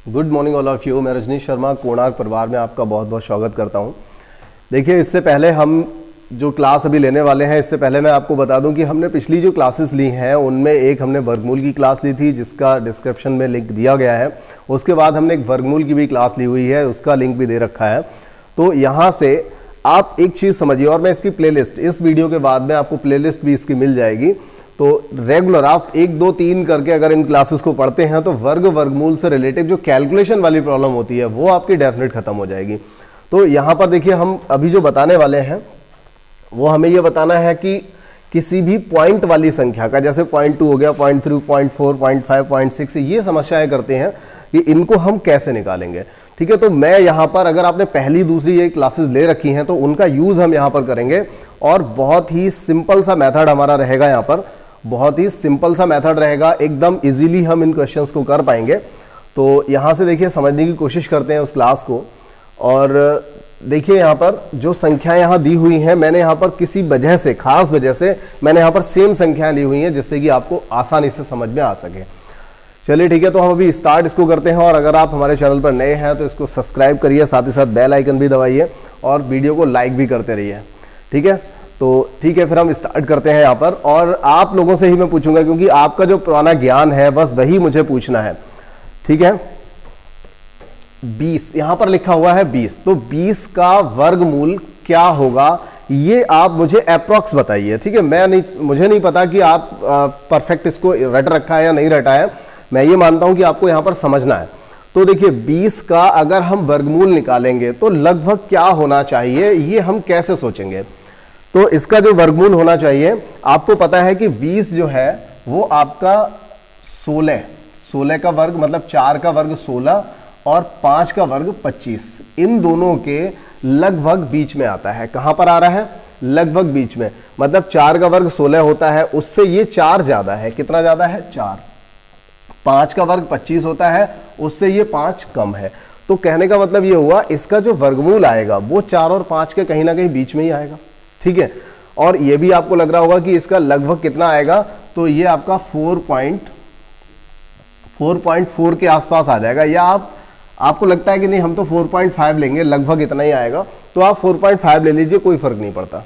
Good morning all of you. मैं रजनीश शर्मा कोणार्क परिवार में आपका बहुत बहुत स्वागत करता हूं। देखिए, इससे पहले हम जो क्लास अभी लेने वाले हैं, इससे पहले मैं आपको बता दूं कि हमने पिछली जो क्लासेस ली हैं उनमें एक हमने वर्गमूल की क्लास ली थी जिसका डिस्क्रिप्शन में लिंक दिया गया है। उसके बाद हमने एक वर्गमूल की भी क्लास ली हुई है, उसका लिंक भी दे रखा है। तो यहाँ से आप एक चीज़ समझिए, और मैं इसकी प्लेलिस्ट इस वीडियो के बाद में आपको प्लेलिस्ट भी इसकी मिल जाएगी। तो रेगुलर आप 1, 2, 3 करके अगर इन क्लासेस को पढ़ते हैं तो वर्गमूल से रिलेटेड जो कैलकुलेशन वाली प्रॉब्लम होती है वो आपकी डेफिनेट खत्म हो जाएगी। तो यहाँ पर देखिए, हम अभी जो बताने वाले हैं वो हमें ये बताना है कि किसी भी पॉइंट वाली संख्या का, जैसे 0.2 हो गया, 0.3, 0.4, 0.5, 0.6, ये समस्याएं करते हैं कि इनको हम कैसे निकालेंगे। ठीक है, तो मैं यहाँ पर, अगर आपने पहली दूसरी ये क्लासेस ले रखी हैं तो उनका यूज हम यहाँ पर करेंगे, और बहुत ही सिंपल सा मेथड हमारा रहेगा। यहाँ पर बहुत ही सिंपल सा मेथड रहेगा, एकदम इजीली हम इन क्वेश्चंस को कर पाएंगे। तो यहाँ से देखिए, समझने की कोशिश करते हैं उस क्लास को। और देखिए, यहाँ पर जो संख्याएं यहाँ दी हुई हैं, मैंने यहाँ पर किसी वजह से, खास वजह से मैंने यहाँ पर सेम संख्याएं ली हुई हैं जिससे कि आपको आसानी से समझ में आ सके। चलिए ठीक है, तो हम अभी स्टार्ट इसको करते हैं। और अगर आप हमारे चैनल पर नए हैं तो इसको सब्सक्राइब करिए, साथ ही साथ बेल आइकन भी दबाइए और वीडियो को लाइक भी करते रहिए। ठीक है, तो ठीक है, फिर हम स्टार्ट करते हैं यहाँ पर। और आप लोगों से ही मैं पूछूंगा, क्योंकि आपका जो पुराना ज्ञान है बस वही मुझे पूछना है। ठीक है, 20 यहां पर लिखा हुआ है 20, तो 20 का वर्गमूल क्या होगा ये आप मुझे अप्रॉक्स बताइए। ठीक है, मुझे नहीं पता कि आप परफेक्ट इसको रट रखा है या नहीं रटा है, मैं ये मानता हूं कि आपको यहां पर समझना है। तो देखिए, 20 का अगर हम वर्गमूल निकालेंगे तो लगभग क्या होना चाहिए, ये हम कैसे सोचेंगे। तो इसका जो वर्गमूल होना चाहिए, आपको पता है कि 20 जो है वो आपका 16 का वर्ग, मतलब 4 का वर्ग 16 और 5 का वर्ग 25, इन दोनों के लगभग बीच में आता है। कहां पर आ रहा है? लगभग बीच में। मतलब 4 का वर्ग 16 होता है, उससे ये 4 ज्यादा है। कितना ज्यादा है? 4। 5 का वर्ग 25 होता है, उससे ये 5 कम है। तो कहने का मतलब ये हुआ, इसका जो वर्गमूल आएगा वो 4 और 5 के कहीं ना कहीं बीच में ही आएगा। ठीक है, और ये भी आपको लग रहा होगा कि इसका लगभग कितना आएगा, तो ये आपका 4.4 के आसपास आ जाएगा। या आपको लगता है कि नहीं, हम तो 4.5 लेंगे, लगभग इतना ही आएगा, तो आप 4.5 ले लीजिए, कोई फर्क नहीं पड़ता।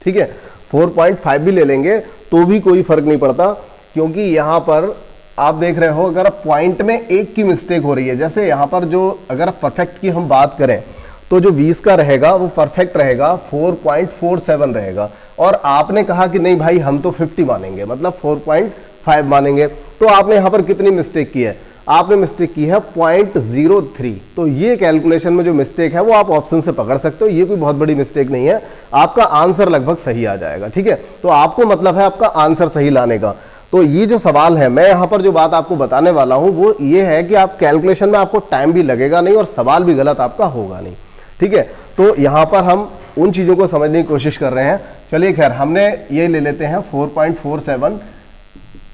ठीक है, 4.5 भी ले लेंगे तो भी कोई फर्क नहीं पड़ता, क्योंकि यहां पर आप देख रहे हो, अगर पॉइंट में एक की मिस्टेक हो रही है, जैसे यहां पर जो, अगर परफेक्ट की हम बात करें तो जो 20 का रहेगा वो परफेक्ट रहेगा, 4.47 रहेगा। और आपने कहा कि नहीं भाई, हम तो 50 मानेंगे, मतलब 4.5 मानेंगे। तो आपने यहां पर कितनी मिस्टेक की है? आपने मिस्टेक की है 0.03। तो ये कैलकुलेशन में जो मिस्टेक है वो आप ऑप्शन से पकड़ सकते हो, ये कोई बहुत बड़ी मिस्टेक नहीं है, आपका आंसर लगभग सही आ जाएगा। ठीक है, तो आपको मतलब है आपका आंसर सही लाने का। तो ये जो सवाल है, मैं यहां पर जो बात आपको बताने वाला हूं वो ये है कि आप कैलकुलेशन में आपको टाइम भी लगेगा नहीं और सवाल भी गलत आपका होगा नहीं। ठीक है, तो यहां पर हम उन चीजों को समझने की कोशिश कर रहे हैं। चलिए खैर, हमने ये ले लेते हैं 4.47,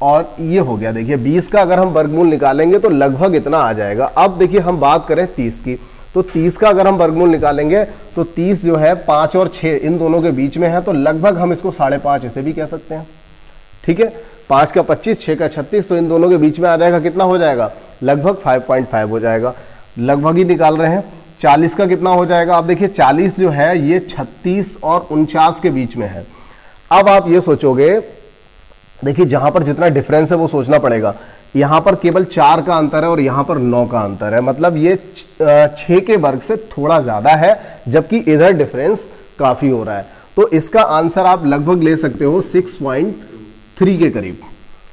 और ये हो गया। देखिए, 20 का अगर हम वर्गमूल निकालेंगे तो लगभग इतना आ जाएगा। अब देखिए, हम बात करें 30 की, तो 30 का अगर हम वर्गमूल निकालेंगे तो 30 जो है 5 और 6 इन दोनों के बीच में है, तो लगभग हम इसको 5.5 ऐसे भी कह सकते हैं। ठीक है, 5 का 25, 6 का 36, तो इन दोनों के बीच में आ जाएगा। कितना हो जाएगा? लगभग 5.5 हो जाएगा। लगभग ही निकाल रहे हैं। 40 का कितना हो जाएगा? आप देखिए, 40 जो है ये 36 और 49 के बीच में है। अब आप ये सोचोगे, देखिए जहां पर जितना डिफरेंस है वो सोचना पड़ेगा। यहां पर केवल 4 का अंतर है और यहां पर 9 का अंतर है, मतलब ये 6 के वर्ग से थोड़ा ज्यादा है, जबकि इधर डिफरेंस काफी हो रहा है। तो इसका आंसर आप लगभग ले सकते हो 6.3 के करीब,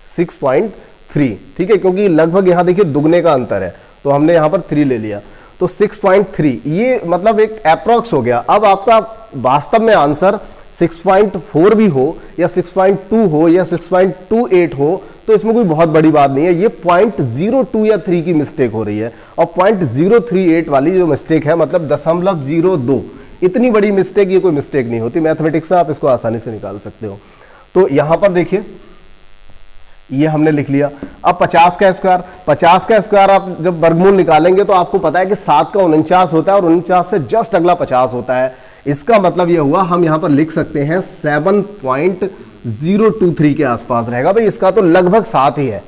6.3। ठीक है, क्योंकि लगभग यहां देखिए दुगने का अंतर है, तो हमने यहां पर 3 ले लिया, तो 6.3 ये मतलब एक अप्रॉक्स हो गया। अब आपका वास्तव में आंसर 6.4 भी हो या 6.2 हो या 6.28 हो, तो इसमें कोई बहुत बड़ी बात नहीं है। ये 0.02 या 3 की मिस्टेक हो रही है, और 0.038 वाली जो मिस्टेक है, मतलब 0.02, इतनी बड़ी मिस्टेक, ये कोई मिस्टेक नहीं होती। मैथमेटिक्स में आप इसको आसानी से निकाल सकते हो। तो यहां पर देखिए, ये हमने लिख लिया। अब 50 का स्क्वायर, 50 का स्क्वायर आप जब वर्गमूल निकालेंगे तो आपको पता है कि 7 का 49 होता है और 49 से जस्ट अगला 50 होता है। इसका मतलब यह हुआ, हम यहां पर लिख सकते हैं 7.023 के आसपास रहेगा। भाई इसका तो लगभग 7 ही है।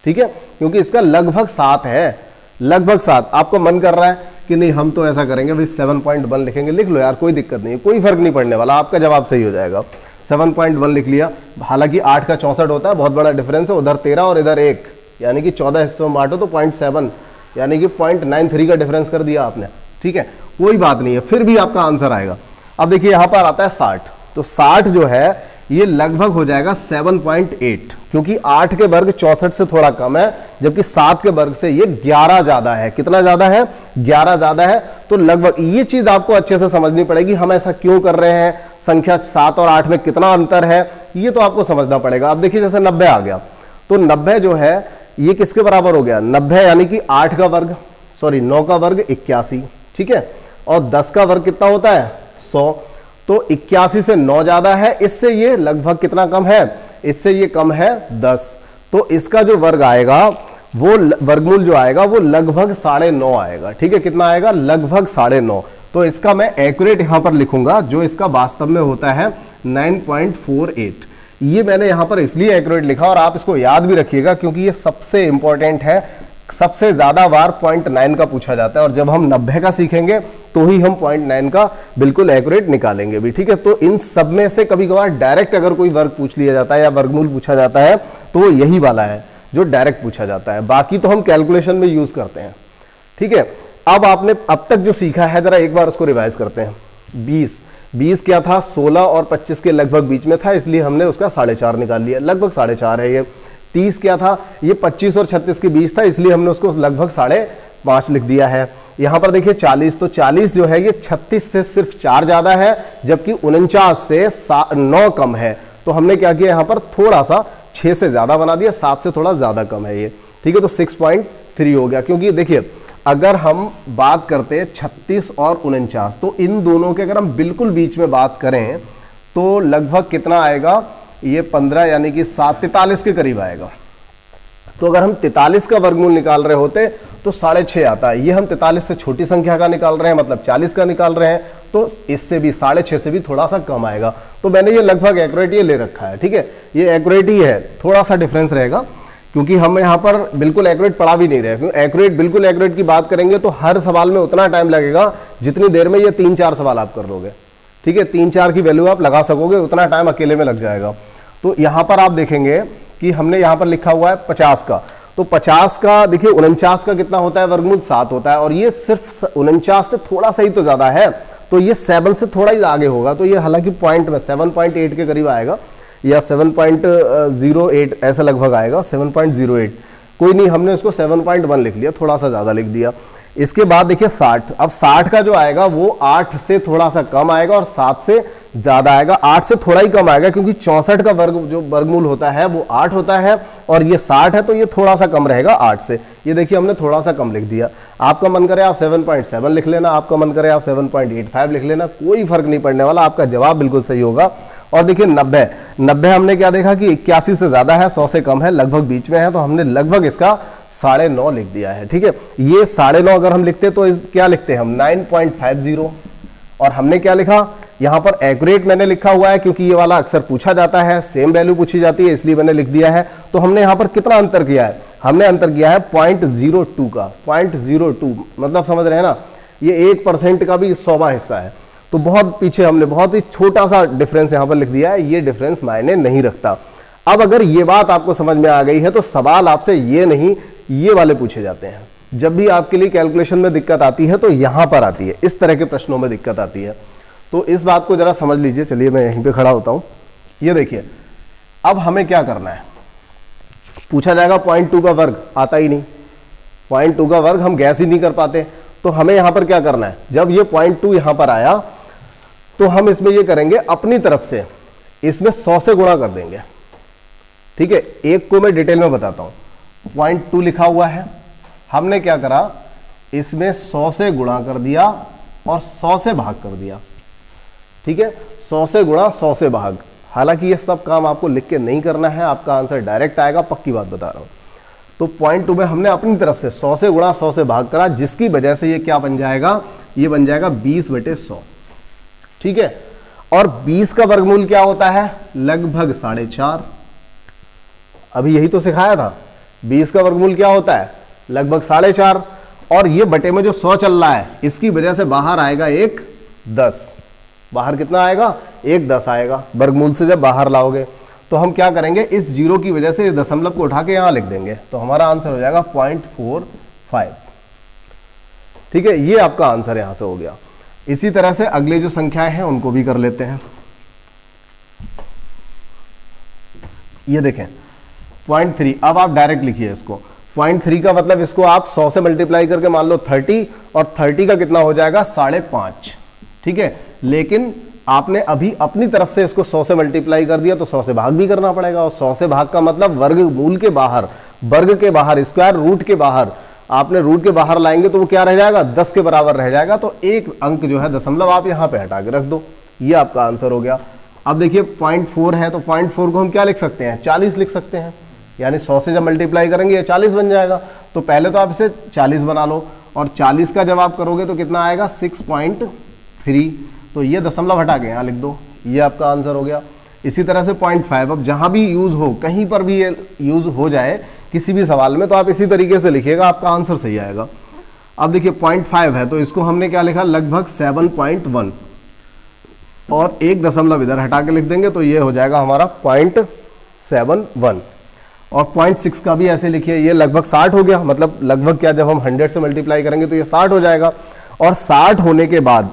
ठीक है, क्योंकि इसका लगभग 7 है, लगभग 7। आपको मन कर रहा है कि नहीं हम तो ऐसा करेंगे भाई 7.1 लिखेंगे, लिख लो यार, कोई दिक्कत नहीं है, कोई फर्क नहीं पड़ने वाला, आपका जवाब सही हो जाएगा। 7.1 लिख लिया। हालांकि 8 का 64 होता है, बहुत बड़ा डिफरेंस है, उधर 13 और इधर 1, यानी कि 14 हिस्सों में बांटो तो 0.7 यानी कि 0.93 का डिफरेंस कर दिया आपने। ठीक है, कोई बात नहीं है, फिर भी आपका आंसर आएगा। अब देखिए यहां पर आता है 60, तो 60 जो है ये लगभग हो जाएगा 7.8, क्योंकि 8 के वर्ग 64 से थोड़ा कम है, जबकि 7 के वर्ग से ये 11 ज्यादा है। कितना ज्यादा है? 11 ज्यादा है। तो लगभग ये चीज आपको अच्छे से समझनी पड़ेगी, हम ऐसा क्यों कर रहे हैं, संख्या 7 और 8 में कितना अंतर है, ये तो आपको समझना पड़ेगा। अब देखिए जैसे 90 आ गया, तो 90 जो है ये किसके बराबर हो गया? 90 यानी कि 8 का वर्ग, सॉरी 9 का वर्ग 81, ठीक है, और 10 का वर्ग कितना होता है? 100। तो 81 से 9 ज्यादा है, इससे ये लगभग कितना कम है? इससे ये कम है 10। तो इसका जो वर्ग आएगा, वो वर्गमूल जो आएगा वो लगभग 9.5 आएगा। ठीक है, कितना आएगा? लगभग 9.5। तो इसका मैं एक्यूरेट यहां पर लिखूंगा, जो इसका वास्तव में होता है 9.48। ये मैंने यहां पर इसलिए एक्यूरेट लिखा, और आप इसको याद भी रखिएगा क्योंकि ये सबसे इंपॉर्टेंट है। सबसे ज्यादा बार 0.9 का पूछा जाता है, और जब हम 90 का सीखेंगे तो ही हम 0.9 का बिल्कुल एक्यूरेट निकालेंगे भी। ठीक है, तो इन सब में से कभी कभार डायरेक्ट अगर कोई वर्ग पूछ लिया जाता है या वर्गमूल पूछा जाता है तो वो यही वाला है जो डायरेक्ट पूछा जाता है, बाकी तो हम कैलकुलेशन में यूज करते हैं। ठीक है, अब आपने अब तक जो सीखा है जरा एक बार उसको रिवाइज करते हैं। 20 क्या था? 16 और 25 के लगभग बीच में था, इसलिए हमने उसका 4.5 निकाल लिया, लगभग 4.5 है ये। 30 क्या था? ये 25 और 36 के बीच था, इसलिए हमने उसको लगभग 5.5 लिख दिया है। यहां पर देखिए 40, तो 40 जो है ये 36 से सिर्फ 4 ज्यादा है, जबकि 49 से 9 कम है। तो हमने क्या किया यहां पर? थोड़ा सा 6 से ज्यादा बना दिया, 7 से थोड़ा ज्यादा कम है ये। ठीक है, तो 6.3 हो गया। क्योंकि देखिए अगर हम बात करते हैं 36 और 49, तो इन दोनों के अगर हम बिल्कुल बीच में बात करें तो लगभग कितना आएगा? ये 15 यानी कि 7, 43 के करीब आएगा। तो अगर हम 43 का वर्गमूल निकाल रहे होते तो 6.5 आता है। ये हम 43 से छोटी संख्या का निकाल रहे हैं, मतलब 40 का निकाल रहे हैं, तो इससे भी 6.5 से भी थोड़ा सा कम आएगा। तो मैंने ये लगभग एक्यूरेट ये ले रखा है। ठीक है, ये एक्यूरेट ही है, थोड़ा सा डिफरेंस रहेगा क्योंकि हम यहाँ पर बिल्कुल एक्यूरेट पढ़ा भी नहीं रहे। क्योंकि एक्यूरेट बिल्कुल एक्यूरेट की बात करेंगे तो हर सवाल में उतना टाइम लगेगा जितनी देर में ये 3-4 सवाल आप कर लोगे। ठीक है, 3-4 की वैल्यू आप लगा सकोगे, उतना टाइम अकेले में लग जाएगा। तो यहां पर आप देखेंगे कि हमने यहां पर लिखा हुआ है 50 का, तो 50 का देखिए 49 का कितना होता है? वर्गमूल 7 होता है, और ये सिर्फ 49 से थोड़ा सा ही तो ज्यादा है, तो ये 7 से थोड़ा ही आगे होगा। तो ये हालांकि पॉइंट में 7.8 के करीब आएगा, या 7.08 ऐसा लगभग आएगा, 7.08। कोई नहीं, हमने उसको 7.1 लिख लिया, थोड़ा सा ज्यादा लिख दिया। इसके बाद देखिए 60, अब 60 का जो आएगा वो 8 से थोड़ा सा कम आएगा और 7 से ज्यादा आएगा। 8 से थोड़ा ही कम आएगा क्योंकि 64 का वर्ग जो वर्गमूल होता है वो 8 होता है, और ये 60 है, तो ये थोड़ा सा कम रहेगा 8 से। ये देखिए हमने थोड़ा सा कम लिख दिया। आपका मन करे आप 7.7 लिख लेना, आपका मन करे आप 7.85 लिख लेना, कोई फर्क नहीं पड़ने वाला, आपका जवाब बिल्कुल सही होगा। और देखिए 90 हमने क्या देखा कि 81 से ज्यादा है, 100 से कम है, लगभग बीच में है, तो हमने लगभग इसका 9.5 लिख दिया है। ठीक है, ये 9.5 अगर हम लिखते तो क्या लिखते हैं हम? 9.50। और हमने क्या लिखा यहां पर? एक्यूरेट मैंने लिखा हुआ है क्योंकि ये वाला अक्सर पूछा जाता है, सेम वैल्यू पूछी जाती है, इसलिए मैंने लिख दिया है। तो हमने यहां पर कितना अंतर किया है? हमने अंतर किया है 0.02 का, 0.02 मतलब समझ रहे हैं ना, ये 1% का भी 100वां हिस्सा है। तो बहुत पीछे हमने बहुत ही छोटा सा डिफरेंस यहां पर लिख दिया है, ये डिफरेंस मायने नहीं रखता। अब अगर ये बात आपको समझ में आ गई है तो सवाल आपसे ये नहीं, ये वाले पूछे जाते हैं। जब भी आपके लिए कैलकुलेशन में दिक्कत आती है तो यहां पर आती है, इस तरह के प्रश्नों में दिक्कत आती है। तो इस बात को जरा समझ लीजिए। चलिए मैं यहीं पे खड़ा होता हूं। ये देखिए अब हमें क्या करना है, पूछा जाएगा 0.2 का वर्ग, आता ही नहीं, 0.2 का वर्ग हम गैस ही नहीं कर पाते। तो हमें यहां पर क्या करना है? जब ये 0.2 यहां पर आया तो हम इसमें ये करेंगे, अपनी तरफ से इसमें 100 से गुणा कर देंगे। ठीक है, एक को मैं डिटेल में बताता हूं। 0.2 लिखा हुआ है, हमने क्या करा? इसमें 100 से गुणा कर दिया और 100 से भाग कर दिया। ठीक है, 100 से गुणा 100 से भाग। हालांकि ये सब काम आपको लिख के नहीं करना है, आपका आंसर डायरेक्ट आएगा, पक्की बात बता रहा हूं। तो 0.2 में हमने अपनी तरफ से 100 से गुणा 100 से भाग करा, जिसकी वजह से ये क्या बन जाएगा? ये बन जाएगा 20/100। ठीक है, और 20 का वर्गमूल क्या होता है? लगभग 4.5। अभी यही तो सिखाया था, 20 का वर्गमूल क्या होता है? लगभग 4.5। और ये बटे में जो 100 चल रहा है इसकी वजह से बाहर आएगा एक 10। बाहर कितना आएगा? एक 10 आएगा। वर्गमूल से जब बाहर लाओगे तो हम क्या करेंगे, इस जीरो की वजह से इस दशमलव को उठा के यहां लिख देंगे, तो हमारा आंसर हो जाएगा 0.45। ठीक है, ये आपका आंसर यहां से हो गया। इसी तरह से अगले जो संख्याएं हैं उनको भी कर लेते हैं। ये देखें 0.3, अब आप डायरेक्ट लिखिए इसको। 0.3 का मतलब इसको आप 100 से मल्टीप्लाई करके मान लो 30, और 30 का कितना हो जाएगा 5.5। ठीक है, लेकिन आपने अभी अपनी तरफ से इसको 100 से मल्टीप्लाई कर दिया तो 100 से भाग भी करना पड़ेगा, और 100 से भाग का मतलब वर्गमूल के बाहर, वर्ग के बाहर, स्क्वायर रूट के बाहर, आपने रूट के बाहर लाएंगे तो वो क्या रह जाएगा, 10 के बराबर रह जाएगा। तो एक अंक जो है दशमलव आप यहां पे हटा के रख दो, ये आपका आंसर हो गया। अब देखिए 0.4 है तो 0.4 को हम क्या लिख सकते हैं, 40 लिख सकते हैं, यानी 100 से जब मल्टीप्लाई करेंगे ये 40 बन जाएगा। तो पहले तो आप इसे 40 बना लो, और 40 का जब आप करोगे तो कितना आएगा 6.3, तो ये दशमलव हटा के यहाँ लिख दो, ये आपका आंसर हो गया। इसी तरह से 0.5, अब जहां भी यूज हो, कहीं पर भी ये यूज हो जाए किसी भी सवाल में, तो आप इसी तरीके से लिखिएगा, आपका आंसर सही आएगा। अब देखिए 0.5 है तो इसको हमने क्या लिखा, लगभग 7.1, और एक दशमलव इधर हटा के लिख देंगे तो ये हो जाएगा हमारा 0.71। और 0.6 का भी ऐसे लिखिए, ये लगभग 60 हो गया, मतलब लगभग क्या, जब हम 100 से मल्टीप्लाई करेंगे तो ये 60 हो जाएगा। और 60 होने के बाद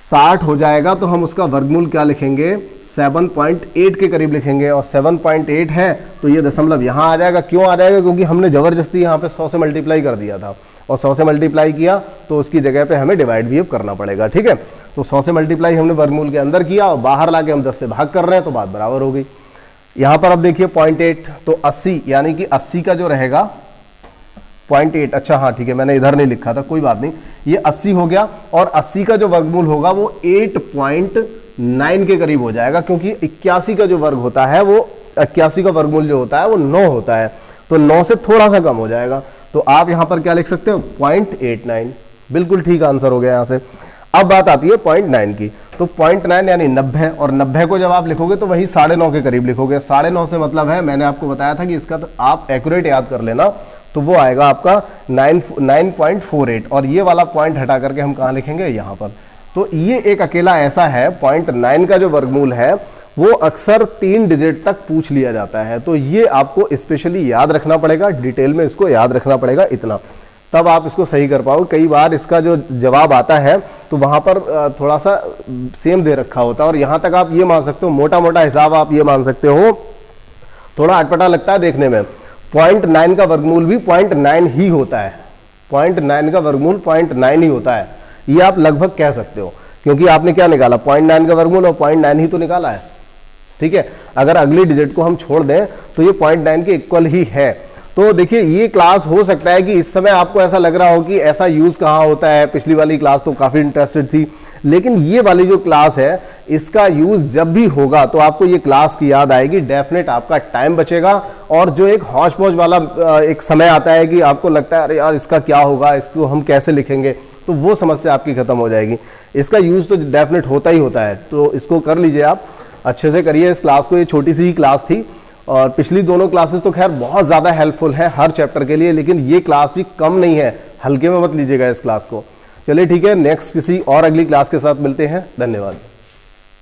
60 हो जाएगा तो हम उसका वर्गमूल क्या लिखेंगे, 7.8 के करीब लिखेंगे, और 7.8 है तो ये दशमलव यहाँ आ जाएगा। क्यों आ जाएगा, क्योंकि हमने जबरदस्ती यहाँ पे 100 से मल्टीप्लाई कर दिया था, और 100 से मल्टीप्लाई किया तो उसकी जगह पे हमें डिवाइड भी अब करना पड़ेगा। ठीक है, तो 100 से मल्टीप्लाई हमने वर्गमूल के अंदर किया, और बाहर लाके हम 10 से भाग कर रहे हैं तो बात बराबर हो गई। यहाँ पर अब देखिए 0.8 तो 80, यानी कि 80 का जो रहेगा 0.8, अच्छा हाँ ठीक है, मैंने इधर नहीं लिखा था, कोई बात नहीं, ये 80 हो गया। और 80 का जो वर्गमूल होगा वो 8.9 के करीब हो जाएगा, क्योंकि 81 का जो वर्ग होता है वो 81 का वर्गमूल जो होता है वो 9 होता है, तो 9 से थोड़ा सा कम हो जाएगा। तो आप यहां पर क्या लिख सकते हो, 0.89, बिल्कुल ठीक आंसर हो गया यहां से। अब बात आती है 0.9 की, तो 0.9 यानी 90, और 90 को जब आप लिखोगे तो वही 9.5 के करीब लिखोगे। 9.5 से मतलब है, मैंने आपको बताया था कि इसका तो आप एक्यूरेट याद कर लेना, तो वो आएगा आपका 9.48, और ये वाला पॉइंट हटा करके हम कहाँ लिखेंगे, यहाँ पर। तो ये एक अकेला ऐसा है, 0.9 का जो वर्गमूल है वो अक्सर 3 डिजिट तक पूछ लिया जाता है, तो ये आपको स्पेशली याद रखना पड़ेगा, डिटेल में इसको याद रखना पड़ेगा इतना, तब आप इसको सही कर पाओगे। कई बार इसका जो जवाब आता है तो वहां पर थोड़ा सा सेम दे रखा होता है, और यहां तक आप ये मान सकते हो, मोटा मोटा हिसाब आप ये मान सकते हो, थोड़ा अटपटा लगता है देखने में, 0.9 का वर्गमूल भी 0.9 ही होता है, 0.9 का वर्गमूल 0.9 ही होता है, ये आप लगभग कह सकते हो, क्योंकि आपने क्या निकाला, 0.9 का वर्गमूल और 0.9 ही तो निकाला है। ठीक है, अगर अगली डिजिट को हम छोड़ दें तो ये 0.9 के इक्वल ही है। तो देखिए ये क्लास हो सकता है कि इस समय आपको ऐसा लग रहा हो कि ऐसा यूज कहाँ होता है, पिछली वाली क्लास तो काफी इंटरेस्टेड थी, लेकिन ये वाली जो क्लास है इसका यूज जब भी होगा तो आपको ये क्लास की याद आएगी, डेफिनेट आपका टाइम बचेगा। और जो एक हौच पौच वाला एक समय आता है कि आपको लगता है अरे यार इसका क्या होगा, इसको हम कैसे लिखेंगे, तो वो समस्या आपकी खत्म हो जाएगी। इसका यूज तो डेफिनेट होता ही होता है, तो इसको कर लीजिए, आप अच्छे से करिए इस क्लास को। ये छोटी सी ही क्लास थी, और पिछली दोनों क्लासेस तो खैर बहुत ज़्यादा हेल्पफुल है हर चैप्टर के लिए, लेकिन ये क्लास भी कम नहीं है, हल्के में मत लीजिएगा इस क्लास को। चलिए ठीक है, नेक्स्ट किसी और अगली क्लास के साथ मिलते हैं, धन्यवाद।